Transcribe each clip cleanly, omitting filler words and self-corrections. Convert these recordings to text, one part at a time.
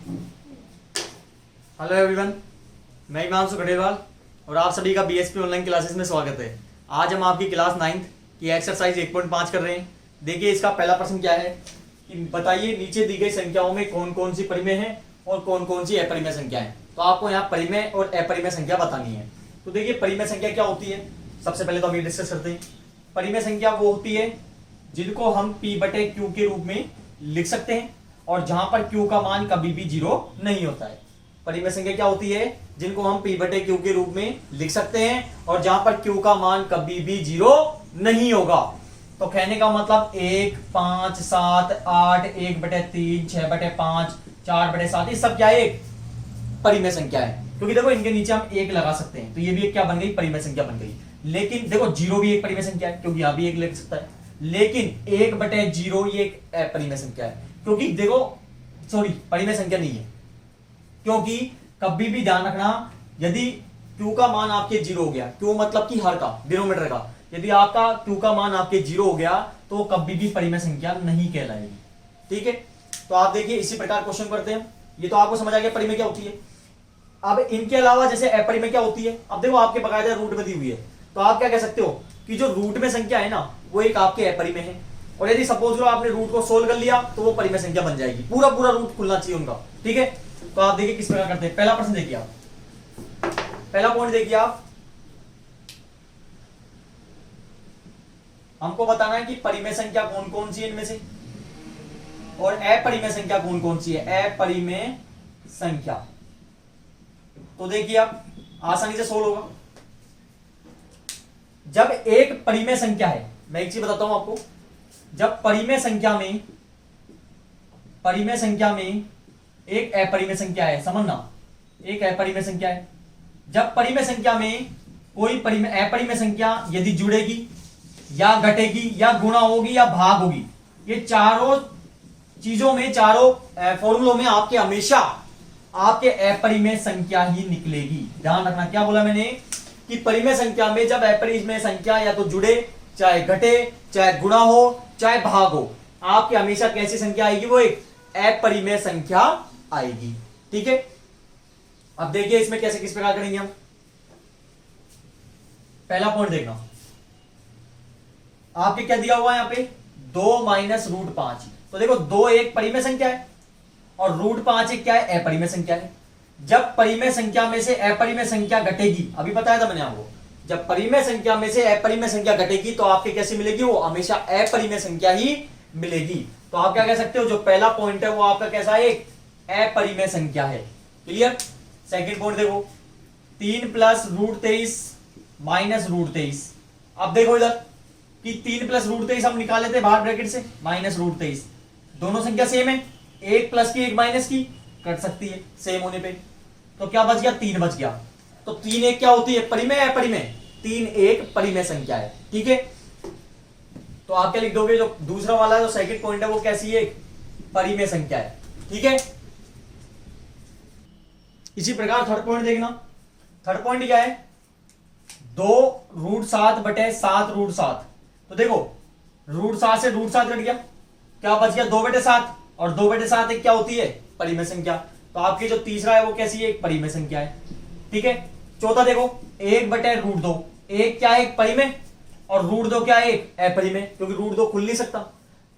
Hello everyone, मैं हिमांशु खंडेलवाल और आप सभी का बीएसपी ऑनलाइन क्लासेस में स्वागत है। आज हम आपकी क्लास 9th की एक्सरसाइज 1.5 कर रहे हैं। देखिए इसका पहला प्रश्न क्या है कि बताइए नीचे दी गई संख्याओं में कौन कौन सी परिमेय है और कौन कौन सी अपरिमेय संख्या है। तो आपको यहाँ परिमेय और अपरिमेय संख्या बतानी है। तो देखिए परिमेय संख्या क्या होती है, सबसे पहले तो हम ये डिस्कस करते हैं। परिमेय संख्या वो होती है जिनको हम P/Q के रूप में लिख सकते हैं और जहां पर Q का मान कभी भी 0 नहीं होता है। परिमेय संख्या क्या होती है जिनको हम P/Q के रूप में लिख सकते हैं और जहां पर Q का मान कभी भी 0 नहीं होगा। तो कहने का मतलब 1, 5, 7, 8, 1/3, 6/5, 4/7 ये सब क्या है, एक परिमेय संख्या है। क्योंकि देखो इनके नीचे हम 1 लगा सकते हैं तो ये भी एक क्या बन गई, परिमेय संख्या बन गई। लेकिन देखो 0 भी एक परिमेय संख्या है क्योंकि यहां भी 1 लिख सकता है। लेकिन 1/0 ये एक अपरिमेय संख्या है क्योंकि देखो परिमेय संख्या नहीं है। क्योंकि कभी भी ध्यान रखना, यदि Q का मान आपके 0 हो गया, Q मतलब कि हर का, डिनोमिनेटर का, यदि आपका Q का मान आपके 0 हो गया तो कभी भी परिमेय संख्या नहीं कहलाएगी। ठीक है, तो आप देखिए इसी प्रकार क्वेश्चन करते हैं। ये तो आपको समझ आ गया परिमेय क्या होती है। अब इनके अलावा जैसे अपरिमेय क्या होती है, अब देखो आपके बकायदा रूट में दी हुई है तो आप क्या कह सकते हो कि जो रूट में संख्या है ना वो एक आपके अपरिमेय है। और यदि सपोज करो आपने रूट को सोल्व कर लिया तो वो परिमेय संख्या बन जाएगी। पूरा पूरा रूट खुलना चाहिए उनका। ठीक है, तो आप देखिए किस प्रकार करते हैं। पहला प्रश्न देखिए आप, पहला पॉइंट देखिए आप, हमको बताना है कि परिमेय संख्या कौन कौन सी है इनमें से और अपरिमेय संख्या कौन कौन सी है। अपरिमेय संख्या तो देखिए आप आसानी से सोल्व होगा। जब एक परिमेय संख्या है, मैं एक चीज बताता हूं आपको, जब परिमेय संख्या में एक अपरिमेय संख्या है, समझना एक अपरिमेय संख्या है। जब परिमेय संख्या में कोई अपरिमेय संख्या यदि जुड़ेगी या घटेगी या गुणा होगी या भाग होगी, ये चारों चीजों में, चारों फॉर्मूलों में आपके हमेशा आपके अपरिमेय संख्या ही निकलेगी। ध्यान रखना क्या बोला मैंने कि परिमेय संख्या में जब अपरिमेय संख्या या तो जुड़े, चाहे घटे, चाहे गुणा हो, चाहे भाग हो, आपके हमेशा कैसी संख्या आएगी, वो एक अपरिमेय संख्या आएगी। ठीक है, अब देखिए इसमें कैसे किस प्रकार करेंगे हम। पहला पॉइंट देखना, आपके क्या दिया हुआ है यहां पे 2 - √5। तो देखो 2 एक परिमेय संख्या है और √5 एक क्या है, अपरिमेय संख्या है। जब परिमेय संख्या में से अपरिमेय संख्या घटेगी, अभी बताया था मैंने आपको, जब परिमेय संख्या में से अपरिमेय संख्या घटेगी तो आपके कैसी मिलेगी, वो हमेशा अपरिमेय संख्या ही मिलेगी। तो आप क्या कह सकते हो, जो पहला पॉइंट है वो आपका कैसा है, एक अपरिमेय संख्या है। क्लियर। सेकंड पॉइंट देखो 3 + √23 - √23। अब देखो इधर कि 3 + √23 हम निकाल लेते हैं बाहर ब्रैकेट से, -√23, दोनों संख्या सेम है, एक प्लस की एक माइनस की कट सकती है सेम होने पे। तो क्या बच गया, 3 बच गया। तो 3 एक क्या होती है, परिमेय अपरिमेय, 3 एक परिमेय संख्या है। ठीक है, तो आप क्या लिख दोगे, जो दूसरा वाला जो सेकंड पॉइंट है वो कैसी है, परिमेय संख्या है। ठीक है, इसी प्रकार थर्ड पॉइंट देखना। थर्ड पॉइंट क्या है, 2√7/7 तो देखो √7 से √7 कट गया, क्या बच गया 2/7 और 2/7 एक क्या होती है, परिमेय संख्या। तो आपकी जो तीसरा है वो कैसी है, एक परिमेय संख्या है। ठीक है, चौथा देखो 1/√2, एक क्या है, एक परिमेय, और √2 क्या है, एक अपरिमेय, क्योंकि √2 खुल नहीं सकता।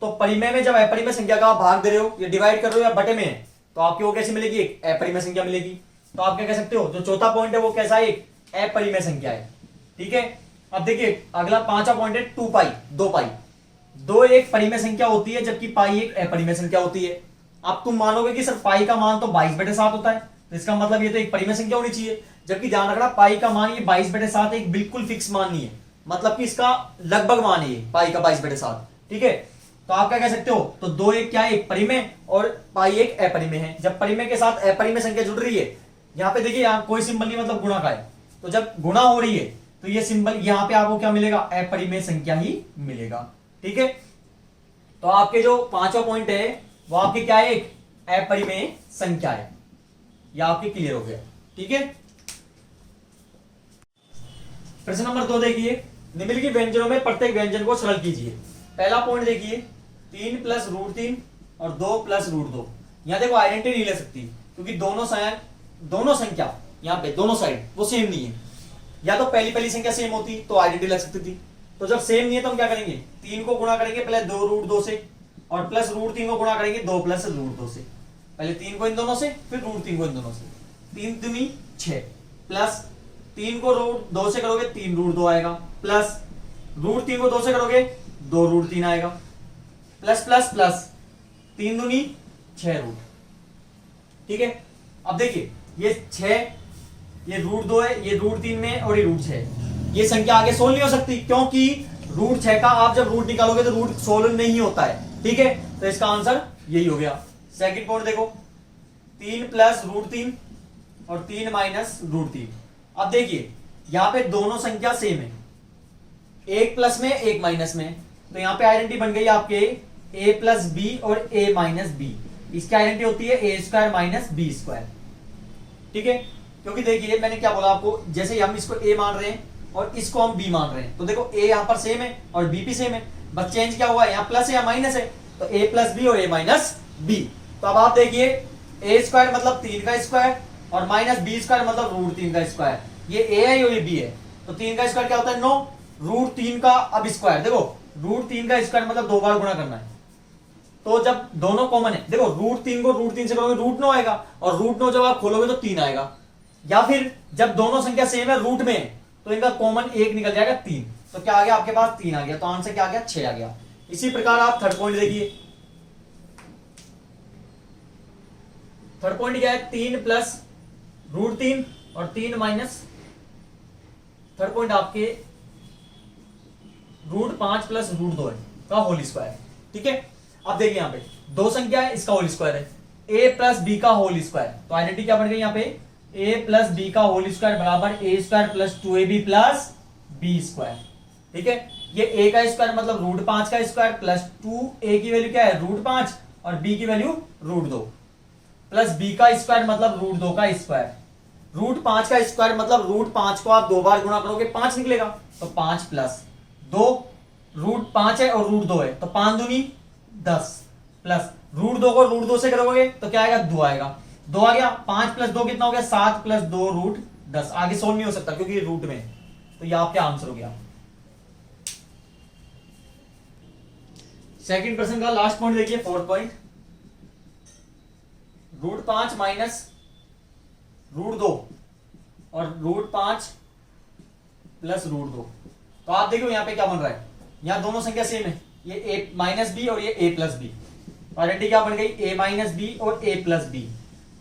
तो परिमेय में जब अपरिमेय संख्या का आप भाग दे रहे हो, ये डिवाइड कर रहे हो या बटे में है, तो आपकी वो कैसी मिलेगी, एक अपरिमेय संख्या मिलेगी। तो आप क्या कह सकते हो, जो चौथा पॉइंट है वो कैसा है, एक अपरिमेय संख्या है। ठीक है, अब देखिए अगला पांचवा पॉइंट है 2π, 2π, 2 एक परिमेय संख्या होती है जबकि पाई एक अपरिमेय संख्या होती है। अब तुम मानोगे कि सर पाई का मान तो 22/7 होता है, तो इसका मतलब ये तो एक परिमेय संख्या होनी चाहिए। जबकि ध्यान रखना पाई का मान ये 22/7 एक बिल्कुल फिक्स मान नहीं है, मतलब कि इसका लगभग मान है ये पाई का 22/7। ठीक है, तो आप क्या कह सकते हो, तो 2 एक क्या है, एक परिमेय, और पाई एक अपरिमेय है। जब परिमेय के साथ अपरिमेय संख्या जुड़ रही है, यहाँ पे देखिए यहाँ कोई सिंबल नहीं, मतलब गुणा का है, तो जब गुणा हो रही है तो ये सिंबल यहाँ पे आपको क्या मिलेगा, अपरिमेय संख्या ही मिलेगा। ठीक है, तो आपके जो पांचवा पॉइंट है वो आपके क्या है, एक अपरिमेय संख्या है। यह आपके क्लियर हो गया। ठीक है, प्रश्न नंबर 2 देखिए, निम्नलिखित व्यंजनों में प्रत्येक व्यंजन को सरल कीजिए। पहला पॉइंट देखिए 3 + √3 और 2 + √2। यहाँ देखो आइडेंटिटी नहीं ले सकती क्योंकि दोनों संख्या यहाँ पे दोनों साइड वो सेम नहीं है। या तो पहली पहली संख्या सेम होती तो आइडेंटिटी लग सकती थी। तो जब सेम नहीं है तो हम क्या करेंगे, 3 को गुणा करेंगे पहले 2√2 से और प्लस √3 को गुणा करेंगे 2 प्लस √2 से। पहले 3 को इन दोनों से फिर √3 को इन दोनों से। 3 दूनी 6 प्लस 3 को √2 से करोगे 3√2 आएगा प्लस √3 को 2 से करोगे 2√3 आएगा प्लस प्लस प्लस 3 दूनी 6 रूट। ठीक है, अब देखिए ये 6 ये √2 है, ये √3 में और ये √6। ये संख्या आगे सोल्व नहीं हो सकती क्योंकि √6 का आप जब रूट निकालोगे तो रूट सोल्व नहीं होता है। ठीक है, तो इसका आंसर यही हो गया। सेकंड पॉइंट देखो 3 प्लस √3 और 3 माइनस √3। अब देखिए यहां पे दोनों संख्या सेम है, एक प्लस में एक माइनस में, तो यहां पे आइडेंटिटी बन गई आपके a प्लस बी और a माइनस बी। इसकी आइडेंटिटी होती है a² माइनस b²। ठीक है, क्योंकि देखिए मैंने क्या बोला आपको, जैसे हम इसको a मान रहे हैं और इसको हम b मान रहे हैं, तो देखो a यहां पर सेम है और b भी सेम है, बस चेंज क्या हुआ है, यहां प्लस है या माइनस है, तो a प्लस बी और a माइनस बी। तो अब आप देखिए a² मतलब 3 का स्क्वायर और माइनस b² मतलब √3 का स्क्वायर। ये a है और ये b है, तो 3 का स्क्वायर क्या होता है 9, √3 का अब स्क्वायर, देखो √3 का स्क्वायर मतलब 2 बार गुणा करना है। तो जब दोनों कॉमन है, देखो √3 को √3 से करोगे √9 आएगा और √9 जब आप खोलोगे तो 3 आएगा। या फिर जब दोनों संख्या सेम है रूट में तो इनका कॉमन 1 निकल जाएगा 3, तो क्या आ गया आपके पास 3 आ गया, तो आंसर क्या आ गया 6 आ गया। इसी प्रकार आप थर्ड पॉइंट देखिए, थर्ड पॉइंट क्या है 3 प्लस √3 और 3 माइनस, थर्ड पॉइंट आपके √5 प्लस √2 है का होल स्क्वायर। ठीक है, अब देखिए यहाँ पे दो संख्या है, इसका होल स्क्वायर है a प्लस बी का होल स्क्वायर, तो आइडेंटिटी क्या बन गई यहाँ पे a प्लस बी का होल स्क्वायर बराबर a² plus 2ab plus b²। ठीक है, ये a का स्क्वायर मतलब √5 का स्क्वायर प्लस 2a की वैल्यू क्या है √5 और b की वैल्यू √2 प्लस b का स्क्वायर मतलब √2 का स्क्वायर। √5 का स्क्वायर मतलब √5 को आप 2 बार गुणा करोगे 5 निकलेगा, तो 5 प्लस 2, √5 है और √2 है, तो 5 दूनी 10 प्लस √2 को √2 से करोगे तो क्या आएगा 2 आएगा, 2 आ गया। 5 प्लस 2 कितना हो गया 7 प्लस 2 √10। आगे सोल्व नहीं हो सकता क्योंकि रूट में, तो यह आपका आंसर हो गया। सेकंड प्रश्न का लास्ट पॉइंट देखिए, फोर्थ पॉइंट √5 माइनस √2 और √5 प्लस √2। तो आप देखो यहां पे क्या बन रहा है, यहां दोनों संख्या सेम है, ये a माइनस बी और ये a प्लस बी। आइडेंटिटी क्या बन गई a माइनस बी और a प्लस बी।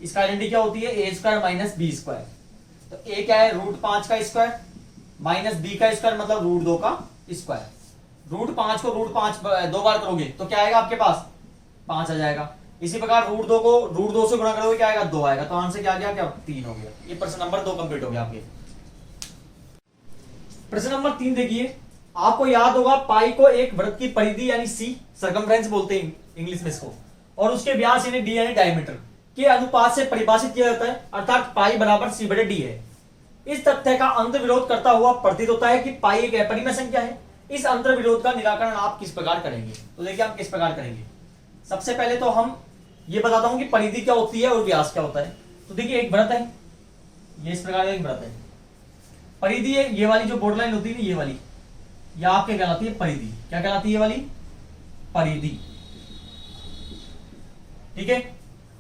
इसका आइडेंटिटी क्या होती है a² माइनस b²। तो a क्या है √5 का स्क्वायर माइनस b का स्क्वायर मतलब √2 का स्क्वायर। √5 को √5 2 बार करोगे तो क्या आएगा आपके पास 5 आ जाएगा। इसी प्रकार √2 को √2 से गुणा करोगे क्या आएगा 2 आएगा, तो आंसर क्या आ गया, क्या 3 हो गया। ये प्रश्न नंबर 2 कंप्लीट हो गया आपके। प्रश्न नंबर 3 देखिए, आपको याद होगा पाई को एक वृत्त की परिधि यानी सी सर्कमफ्रेंस बोलते हैं इंग्लिश में इसको, और उसके व्यास यानी डी यानी डायमीटर के अनुपात से परिभाषित किया जाता है, अर्थात पाई बराबर सी बटे डी है। इस तथ्य का अंतर विरोध करता हुआ प्रतीत होता है कि पाई एक अपरिमेय संख्या है। इस अंतर विरोध का निराकरण आप किस प्रकार करेंगे, तो देखिए हम किस प्रकार करेंगे। सबसे पहले तो हम ये बताता हूं कि परिधि क्या होती है और व्यास क्या होता है। तो देखिए एक वृत्त है, ये इस प्रकार का एक वृत्त है, परिधि है ये वाली जो बॉर्डर लाइन होती है ना ये वाली, यह आपके कहलाती है परिधि। क्या कहलाती है ये वाली परिधि, ठीक है।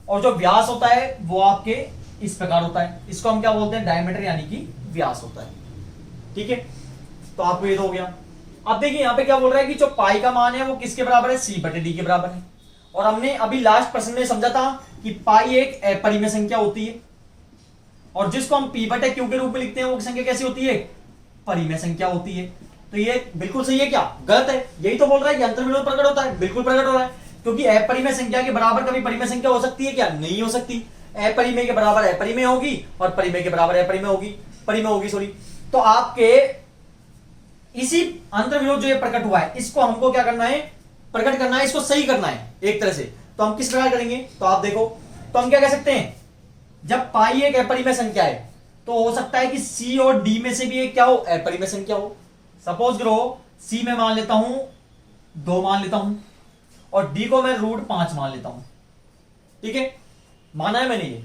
और जो व्यास होता है वो आपके इस प्रकार होता है, इसको हम क्या बोलते हैं डायमीटर यानी कि व्यास होता है, ठीक है। तो आपको ये तो हो गया। अब देखिए यहां पे क्या बोल रहा है कि जो पाई का मान है वो किसके बराबर है सी बटे डी के बराबर है। और हमने अभी लास्ट प्रश्न में समझा था कि पाई एक अपरिमेय संख्या होती है, और जिसको हम पी बटे क्यू के रूप में लिखते हैं वो संख्या कैसी होती है परिमेय संख्या होती है। तो ये बिल्कुल सही है क्या गलत है, यही तो बोल रहा है कि अंतर विरोध प्रकट होता है, बिल्कुल प्रकट हो रहा है, क्योंकि अपरिमेय संख्या के बराबर कभी परिमेय संख्या हो सकती है क्या, नहीं हो सकती। अपरिमेय के बराबर अपरिमेय होगी और परिमेय के बराबर परिमेय होगी सॉरी। तो आपके इसी अंतर विरोध जो ये प्रकट हुआ है इसको हमको क्या करना है प्रकट करना है, इसको सही करना है एक तरह से। तो हम किस प्रकार करेंगे, तो आप देखो, तो हम क्या कह सकते हैं, जब पाई एक अपरिमेय संख्या है तो हो सकता है कि सी और डी में से भी एक क्या हो अपरिमेय संख्या हो। सपोज करो सी में मान लेता हूं 2 मान लेता हूं और डी को मैं √5 मान लेता हूं, ठीक है, माना है मैंने ये।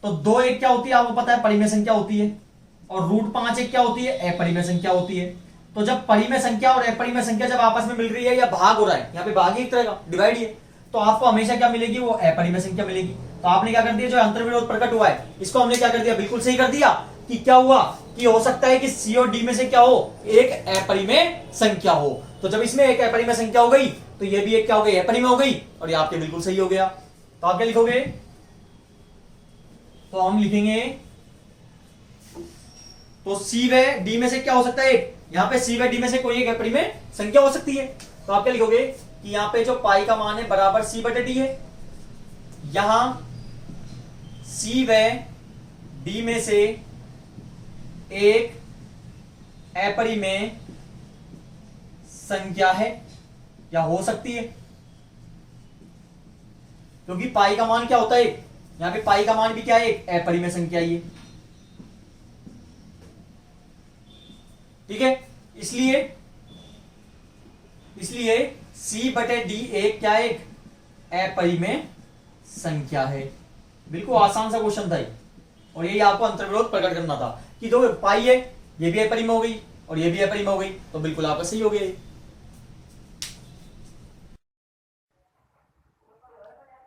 तो 2 एक क्या होती है आपको पता है, परिमेय संख्या होती है, और √5 एक क्या होती है, अपरिमेय संख्या होती है। तो जब परिमेय संख्या और अपरिमेय संख्या जब आपस में मिल रही है या भाग हो रहा है, यहाँ पे भाग ही एक तरह का डिवाइड ही है, तो आपको हमेशा क्या मिलेगी, वो अपरिमेय संख्या मिलेगी। तो आपने क्या कर दिया, जो अंतर्विरोध प्रकट हुआ है इसको हमने क्या कर दिया, बिल्कुल सही कर दिया कि क्या हुआ कि हो सकता है कि सी और डी में से क्या हो, एक अपरिमेय संख्या हो। तो जब इसमें एक अपरिमेय संख्या हो गई तो ये भी एक क्या हो गई, अपरिमेय हो गई, और ये आपके बिल्कुल सही हो गया। तो आप क्या लिखोगे, तो हम लिखेंगे तो सी व डी में से क्या हो सकता है एक, यहां पे सी व डी में से कोई एक अपरिमेय संख्या हो सकती है। तो आप क्या लिखोगे कि यहां पे जो पाई का मान है बराबर सी बटे डी है, यहां सी व डी में से एक अपरिमेय संख्या है या हो सकती है, क्योंकि पाई का मान क्या होता है, यहां पे पाई का मान भी क्या है, एक अपरिमेय संख्या ही है। ठीक है, इसलिए सी बटे डी एक क्या है, एक अपरिमेय संख्या है। बिल्कुल आसान सा क्वेश्चन था ये, और यही आपको अंतर्विरोध प्रकट करना था कि जो पाई है ये भी अपरिमेय हो गई और ये भी अपरिमेय हो गई, तो बिल्कुल आपका सही हो गया।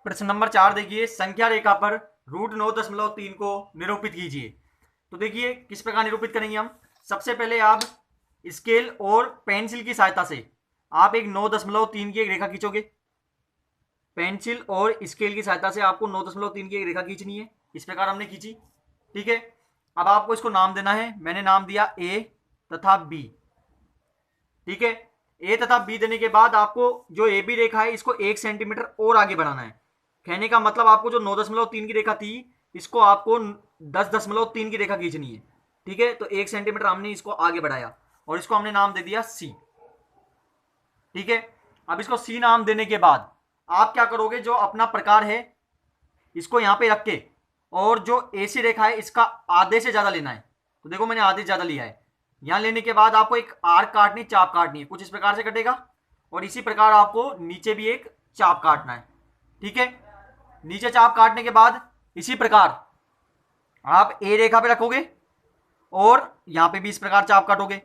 प्रश्न नंबर 4 देखिए, संख्या रेखा पर √9.3 को निरूपित कीजिए। तो देखिए किस प्रकार निरूपित करेंगे हम। सबसे पहले आप स्केल और पेंसिल की सहायता से आप एक 9.3 की एक रेखा खींचोगे। पेंसिल और स्केल की सहायता से आपको 9.3 की एक रेखा खींचनी है। इस प्रकार हमने खींची, ठीक है। अब आपको इसको नाम देना है, मैंने नाम दिया ए तथा बी, ठीक है। ए तथा बी देने के बाद आपको जो ए बी रेखा है इसको 1 सेंटीमीटर और आगे बढ़ाना है। कहने का मतलब आपको जो 9.3 की रेखा थी इसको आपको 10.3 की रेखा खींचनी है, ठीक है। तो 1 सेंटीमीटर हमने इसको आगे बढ़ाया और इसको हमने नाम दे दिया सी, ठीक है। अब इसको सी नाम देने के बाद आप क्या करोगे, जो अपना प्रकार है इसको यहां पे रख के, और जो एसी रेखा है इसका आधे से ज्यादा लेना है। तो देखो मैंने आधे से ज्यादा लिया है। यहां लेने के बाद आपको एक आर्क काटनी, चाप काटनी है, कुछ इस प्रकार से कटेगा, और इसी प्रकार आपको नीचे भी एक चाप काटना है, ठीक है। नीचे चाप काटने के बाद इसी प्रकार आप ए रेखा पे रखोगे और यहां पे भी इस प्रकार चाप काटोगे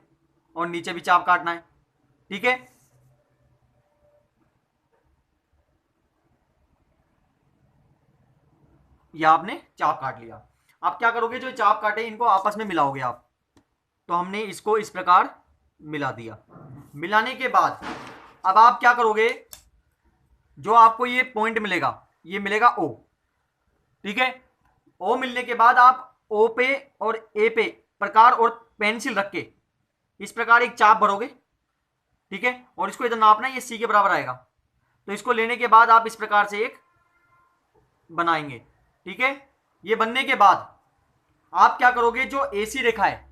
और नीचे भी चाप काटना है, ठीक है। यह आपने चाप काट लिया। अब क्या करोगे, जो चाप काटे इनको आपस में मिलाओगे आप। तो हमने इसको इस प्रकार मिला दिया। मिलाने के बाद अब आप क्या करोगे, जो आपको ये पॉइंट मिलेगा ये मिलेगा ओ, ठीक है। ओ मिलने के बाद आप ओ पे और ए पे प्रकार और पेंसिल रख के इस प्रकार एक चाप भरोगे, ठीक है। और इसको इधर नापना है, ये सी के बराबर आएगा। तो इसको लेने के बाद आप इस प्रकार से एक बनाएंगे, ठीक है। ये बनने के बाद आप क्या करोगे, जो एसी रेखा है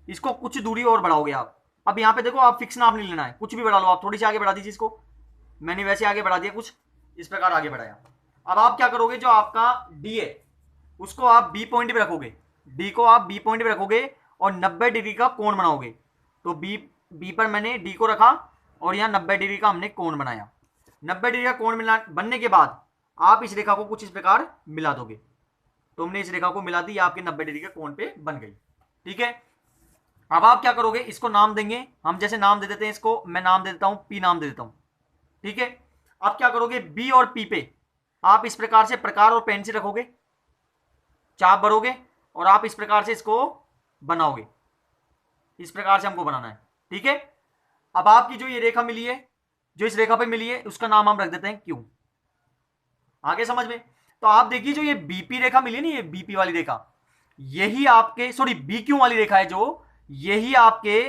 इसको कुछ दूरी और बढ़ाओगे आप। अब यहां पे देखो आप फिक्स नाप नहीं लेना है, कुछ भी बढ़ा लो आप, थोड़ी सी आगे बढ़ा दीजिए इसको। मैंने वैसे आगे बढ़ा दिया, कुछ इस प्रकार आगे बढ़ाया। अब आप क्या करोगे, जो आपका डी है उसको आप बी पॉइंट पे रखोगे, डी को आप बी पॉइंट पे रखोगे और 90 डिग्री का कोण बनाओगे। तो बी पर मैंने डी को रखा और यहाँ 90 डिग्री का हमने कोण बनाया। 90 डिग्री का कोण बनने के बाद आप इस रेखा को कुछ इस प्रकार मिला दोगे। तो हमने इस रेखा को मिला दी, आपके 90 डिग्री के कोण पे बन गई, ठीक है। अब आप क्या करोगे, इसको नाम देंगे हम, जैसे नाम दे देते हैं इसको, मैं नाम दे देता हूं पी, नाम दे देता हूं, ठीक है। अब क्या करोगे, बी और पी पे आप इस प्रकार से प्रकार और पेंसिल रखोगे, चाप भरोगे और आप इस प्रकार से इसको बनाओगे। इस प्रकार से हमको बनाना है, ठीक है। अब आपकी जो ये रेखा मिली है, जो इस रेखा पे मिली है, उसका नाम हम रख देते हैं क्यू। आगे समझ में। तो आप देखिए जो ये बीपी रेखा मिली है ना, ये बीपी वाली रेखा, यही आपके सॉरी बीक्यू वाली रेखा है, जो यही आपके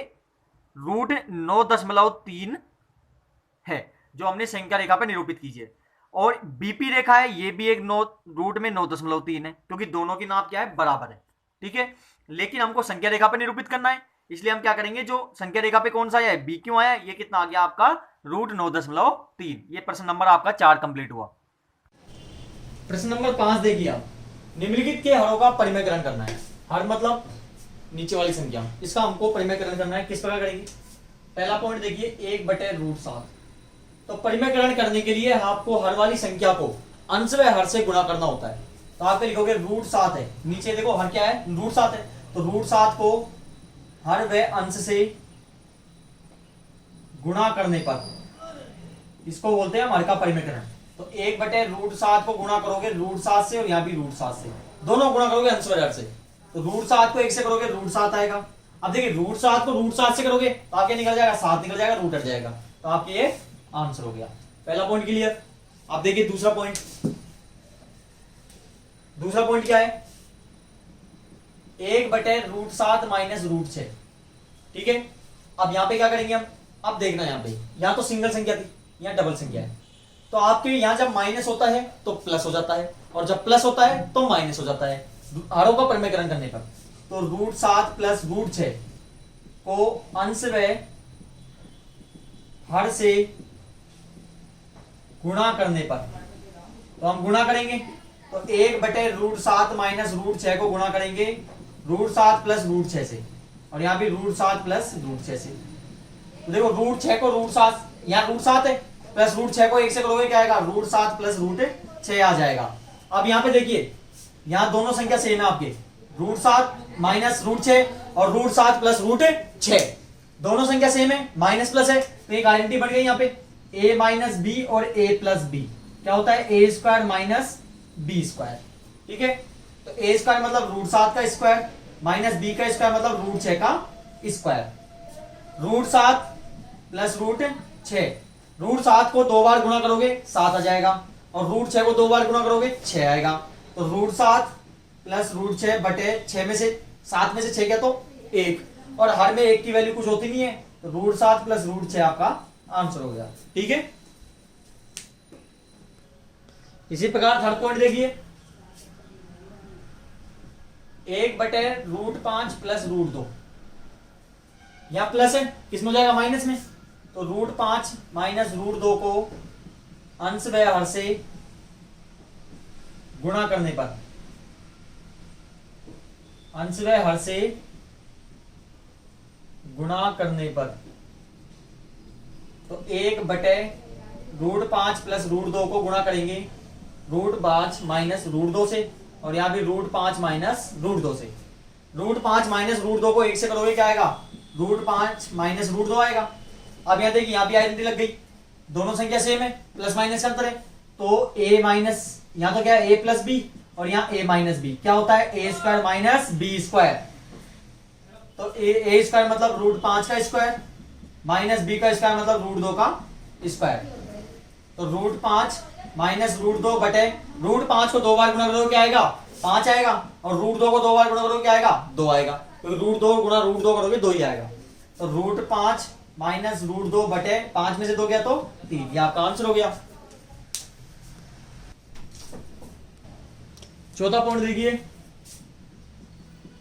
√9.3 है, जो हमने संख्या रेखा पर निरूपित कीजिए। और बीपी रेखा है, ये भी एक रूट में 9.3 है, क्योंकि दोनों की नाप क्या है, बराबर है, ठीक है। लेकिन हमको संख्या रेखा पर निरूपित करना है, इसलिए हम क्या करेंगे, जो संख्या रेखा पे कौन सा आया है, बीक्यू आया, ये कितना आ गया आपका √9.3। ये प्रश्न नंबर आपका 4 कंप्लीट हुआ। प्रश्न नंबर 5 देखिए आप, निम्नलिखित के हरों का परिमेयकरण करना है। हर मतलब नीचे वाली संख्या, इसका हमको परिमेयकरण करना है। किस प्रकार करेंगे, पहला पॉइंट देखिए 1/√7। तो परिमेयकरण करने के लिए आपको हर वाली संख्या को अंश व हर से गुणा करना होता है। तो आप क्या लिखोगे, √7 है, नीचे देखो हर क्या है, √7 है, तो √7 को हर व अंश से गुणा करने पर इसको बोलते हैं हम हर का परिमेयकरण। तो 1/√7 को गुणा करोगे √7 से और यहाँ भी √7 से, दोनों गुणा करोगे अंश व हर से, तो √7 को 1 से करोगे √7 आएगा। अब देखिए √7 को √7 से करोगे तो आपके निकल जाएगा 7 निकल जाएगा, रूट हट जाएगा, तो आपके ये आंसर हो गया। पहला पॉइंट क्लियर। अब देखिए दूसरा पॉइंट, दूसरा पॉइंट क्या है, 1/√7 माइनस √6, ठीक है। अब यहां पे क्या करेंगे हम, अब देखना यहाँ पे, यहाँ तो सिंगल संख्या थी, यहाँ डबल संख्या है, तो आपके यहाँ जब माइनस होता है तो प्लस हो जाता है, और जब प्लस होता है तो माइनस हो जाता है हरों का परिमेयकरण करने पर। तो √7 प्लस √6 को अंश व हर से गुणा करने पर, तो हम गुणा करेंगे, तो 1/√7 माइनस √6 को गुणा करेंगे √7 प्लस √6 से, और यहाँ भी √7 प्लस √6 से। तो देखो √6 को √7, यहाँ √7 है, प्लस √6 को 1 से करोगे क्या आएगा, √7 प्लस √6 आ जाएगा। अब यहाँ पे देखिए, यहाँ दोनों संख्या सेम है आपके, √7 माइनस √6 और √7 प्लस √6, दोनों संख्या सेम है, माइनस प्लस है, तो एक आइडेंटिटी बन गई यहाँ पे, a माइनस बी और a प्लस बी क्या होता है, a square minus b square, ठीक है। तो a स्क्वायर मतलब √7 का स्क्वायर माइनस b का स्क्वायर मतलब √6 का स्क्वायर, √7 प्लस √6, √7 को 2 बार गुणा करोगे 7 आ जाएगा, और √6 को 2 बार गुणा करोगे 6 आएगा। तो √7 प्लस √6 बटे 6 में से 7 में से 6 क्या, तो 1, और हर में 1 की वैल्यू कुछ होती नहीं है, तो √7 प्लस √6 आपका आंसर हो गया, ठीक है। इसी प्रकार थर्ड पॉइंट देखिए, 1/√5 प्लस √2, यहां प्लस है, किसमें हो जाएगा, माइनस में, तो √5 माइनस √2 को अंश व हर से गुणा करने पर, अंश व हर से गुणा करने पर, तो 1/√5 प्लस √2 को गुणा करेंगे √5 माइनस √2 से, और यहाँ भी √5 माइनस √2 से, √5 माइनस √2 को 1 से करोगे क्या आएगा, √5 माइनस √2 आएगा। अब यहाँ देखिए, यहाँ भी आइडेंटिटी लग गई, दोनों संख्या सेम है, प्लस माइनस का अंतर है, तो a माइनस, यहाँ तो क्या है a प्लस बी, और यहाँ a माइनस बी क्या होता है, a square minus b square, तो a स्क्वायर मतलब √5 का स्क्वायर माइनस b का स्क्वायर मतलब √2 का स्क्वायर, तो √5 माइनस √2 बटे, √5 को 2 बार गुणा करोगे क्या आएगा, 5 आएगा, और √2 को 2 बार गुणा करोगे क्या आएगा, 2 आएगा, क्योंकि √2 गुणा √2 करोगे 2 ही आएगा, तो √5 माइनस √2 बटे 5 में से 2 गया तो 3, ये आपका आंसर हो गया। चौथा पॉइंट देखिए,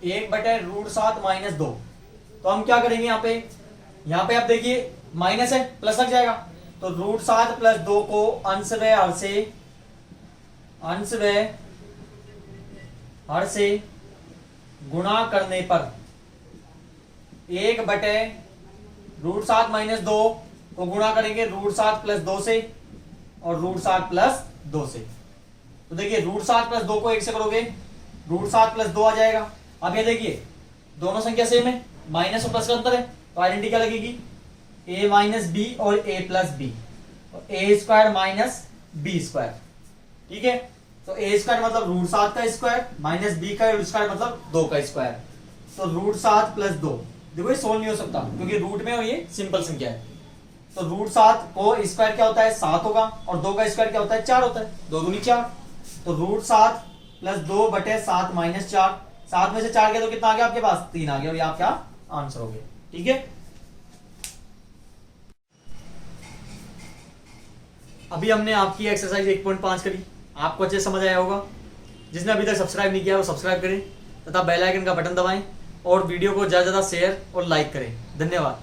1/√7 माइनस 2, तो हम क्या करेंगे यहाँ पे आप देखिए माइनस है, प्लस लग जाएगा, तो √7 प्लस 2 को अंश व हर से, अंश व हर से गुणा करने पर 1/√7 माइनस 2 को गुणा करेंगे √7 प्लस 2 से, और √7 प्लस 2 से, तो देखिए √7 प्लस 2 को 1 से करोगे √7 प्लस 2 आ जाएगा। अब ये देखिए दोनों संख्या सेम है, माइनस और प्लस का अंतर है, तो आइडेंटिटी क्या लगेगी, a माइनस बी और a plus b, a square minus b square, ठीक है। तो a स्क्वायर मतलब √7 का स्क्वायर माइनस b का स्क्वायर मतलब 2 का स्क्वायर, तो √7 प्लस 2, देखो ये सोल्व नहीं हो सकता क्योंकि रूट में और ये सिंपल संख्या है, तो √7 को स्क्वायर क्या होता है 7 होगा, और 2 का स्क्वायर क्या होता है 4 होता है, 2 दूनी 4, तो √7 प्लस 2 बटे 7 माइनस 4, 7 में से 4 गया तो कितना आ गया आपके पास, 3 आ गया, और ये आपका आंसर हो गया, ठीक है। अभी हमने आपकी एक्सरसाइज 1.5 करी, आपको अच्छे समझ आया होगा। जिसने अभी तक सब्सक्राइब नहीं किया वो सब्सक्राइब करें तथा बेल आइकन का बटन दबाएं, और वीडियो को ज़्यादा से ज़्यादा शेयर और लाइक करें। धन्यवाद।